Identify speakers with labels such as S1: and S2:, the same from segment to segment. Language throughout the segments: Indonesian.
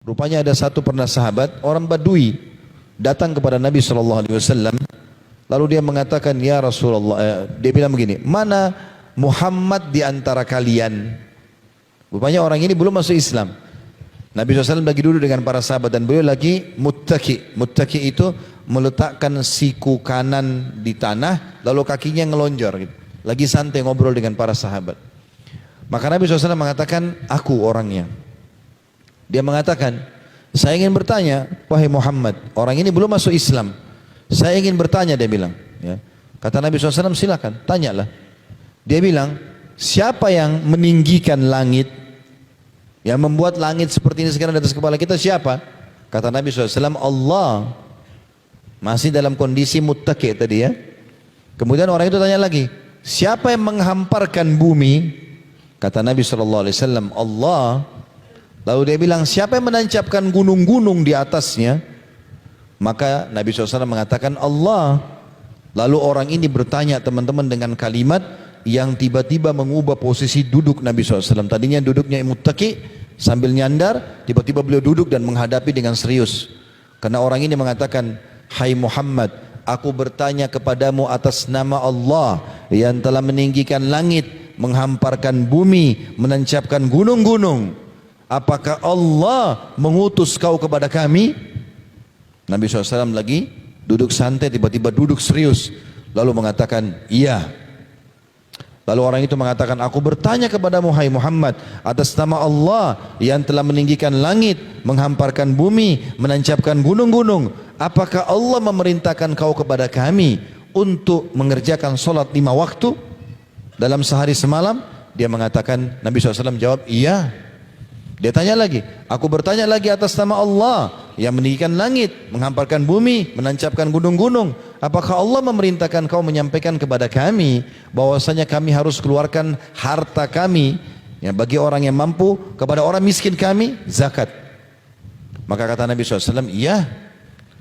S1: Rupanya ada satu pernah sahabat, orang Badui, datang kepada Nabi SAW. Lalu dia mengatakan, ya Rasulullah, dia bilang begini, mana Muhammad di antara kalian? Rupanya orang ini belum masuk Islam. Nabi SAW lagi duduk dengan para sahabat dan beliau lagi muttaki. Muttaki itu meletakkan siku kanan di tanah, lalu kakinya ngelonjor gitu. Lagi santai ngobrol dengan para sahabat. Maka Nabi SAW mengatakan, aku orangnya. Dia mengatakan, saya ingin bertanya, wahai Muhammad, orang ini belum masuk Islam. Saya ingin bertanya, dia bilang. Ya. Kata Nabi SAW, silakan, tanyalah. Dia bilang, siapa yang meninggikan langit? Yang membuat langit seperti ini sekarang di atas kepala kita siapa? Kata Nabi SAW, Allah. Masih dalam kondisi muttaki tadi ya. Kemudian orang itu tanya lagi, siapa yang menghamparkan bumi? Kata Nabi SAW, Allah. Lalu dia bilang, siapa yang menancapkan gunung-gunung di atasnya? Maka Nabi SAW mengatakan Allah. Lalu orang ini bertanya teman-teman dengan kalimat yang tiba-tiba mengubah posisi duduk Nabi SAW. Tadinya duduknya muttaki sambil nyandar, tiba-tiba beliau duduk dan menghadapi dengan serius. Karena orang ini mengatakan, hai Muhammad, aku bertanya kepadamu atas nama Allah yang telah meninggikan langit, menghamparkan bumi, menancapkan gunung-gunung. Apakah Allah mengutus kau kepada kami? Nabi SAW lagi duduk santai, tiba-tiba duduk serius. Lalu mengatakan, iya. Lalu orang itu mengatakan, aku bertanya kepadamu hai Muhammad atas nama Allah yang telah meninggikan langit, menghamparkan bumi, menancapkan gunung-gunung. Apakah Allah memerintahkan kau kepada kami untuk mengerjakan solat 5 waktu dalam sehari semalam? Dia mengatakan, Nabi SAW jawab, iya. Dia tanya lagi, aku bertanya lagi atas nama Allah yang meninggikan langit, menghamparkan bumi, menancapkan gunung-gunung. Apakah Allah memerintahkan kau menyampaikan kepada kami bahwasanya kami harus keluarkan harta kami ya, bagi orang yang mampu, kepada orang miskin kami, zakat. Maka kata Nabi SAW, iya.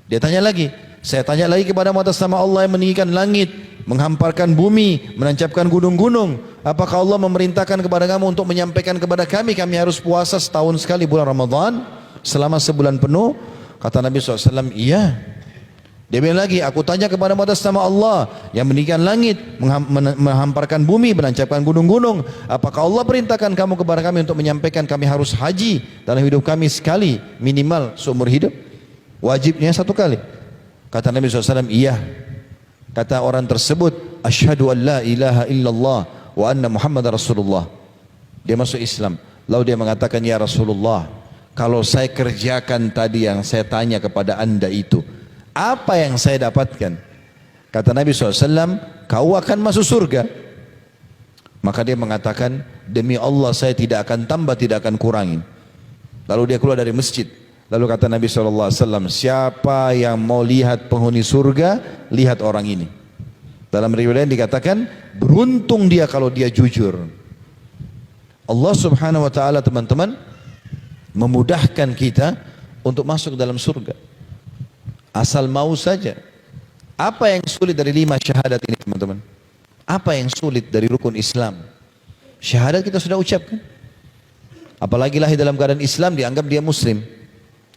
S1: Dia tanya lagi, saya tanya lagi kepadamu atas nama Allah yang meninggikan langit, menghamparkan bumi, menancapkan gunung-gunung. Apakah Allah memerintahkan kepada kamu untuk menyampaikan kepada kami harus puasa setahun sekali bulan Ramadan selama sebulan penuh? Kata Nabi SAW, iya. Dia bilang lagi, aku tanya kepadamu atas nama Allah yang meninggikan langit, menghamparkan bumi, menancapkan gunung-gunung. Apakah Allah perintahkan kamu kepada kami untuk menyampaikan kami harus haji dalam hidup kami sekali minimal seumur hidup? Wajibnya 1 kali. Kata Nabi SAW, iya. Kata orang tersebut, asyhadu an la ilaha illallah wa anna Muhammad Rasulullah. Dia masuk Islam. Lalu dia mengatakan, ya Rasulullah, kalau saya kerjakan tadi yang saya tanya kepada anda itu, apa yang saya dapatkan? Kata Nabi SAW, kau akan masuk surga. Maka dia mengatakan, demi Allah saya tidak akan tambah, tidak akan kurangi. Lalu dia keluar dari masjid. Lalu kata Nabi SAW, siapa yang mau lihat penghuni surga, lihat orang ini. Dalam riwayat dikatakan, beruntung dia kalau dia jujur. Allah Subhanahu wa ta'ala teman-teman memudahkan kita untuk masuk dalam surga. Asal mau saja. Apa yang sulit dari 5 syahadat ini teman-teman? Apa yang sulit dari rukun Islam? Syahadat kita sudah ucapkan. Apalagi lahir dalam keadaan Islam dianggap dia muslim.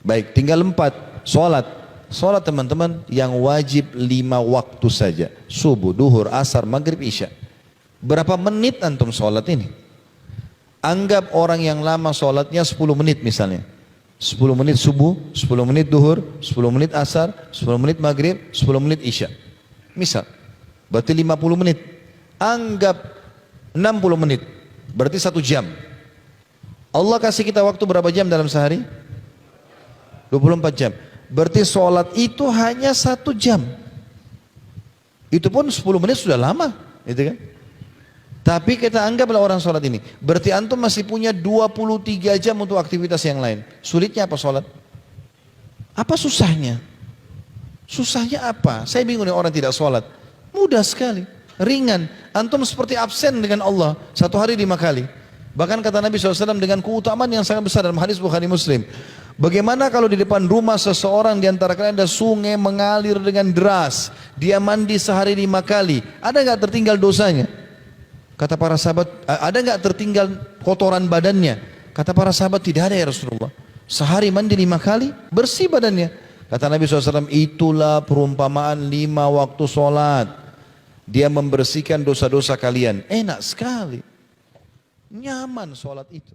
S1: Baik, tinggal 4, sholat. Sholat teman-teman yang wajib 5 waktu saja. Subuh, duhur, asar, maghrib, isya. Berapa menit antum sholat ini? Anggap orang yang lama sholatnya 10 menit misalnya. 10 menit subuh, 10 menit duhur, 10 menit asar, 10 menit maghrib, 10 menit isya. Misal, berarti 50 menit. Anggap 60 menit, berarti 1 jam. Allah kasih kita waktu berapa jam dalam sehari? 24 jam. Berarti sholat itu hanya 1 jam. Itu pun 10 menit sudah lama, gitu kan? Tapi kita anggaplah orang sholat ini. Berarti antum masih punya 23 jam untuk aktivitas yang lain. Sulitnya apa sholat? Apa susahnya? Susahnya apa? Saya bingung nih orang tidak sholat. Mudah sekali, ringan. Antum seperti absen dengan Allah 1 hari 5 kali. Bahkan kata Nabi SAW dengan keutamaan yang sangat besar dalam hadis Bukhari Muslim. Bagaimana kalau di depan rumah seseorang di antara kalian ada sungai mengalir dengan deras, dia mandi sehari 5 kali, ada nggak tertinggal dosanya? Kata para sahabat, ada nggak tertinggal kotoran badannya? Kata para sahabat, tidak ada ya Rasulullah. Sehari mandi 5 kali, bersih badannya. Kata Nabi SAW, itulah perumpamaan 5 waktu sholat. Dia membersihkan dosa-dosa kalian. Enak sekali. Nyaman sholat itu.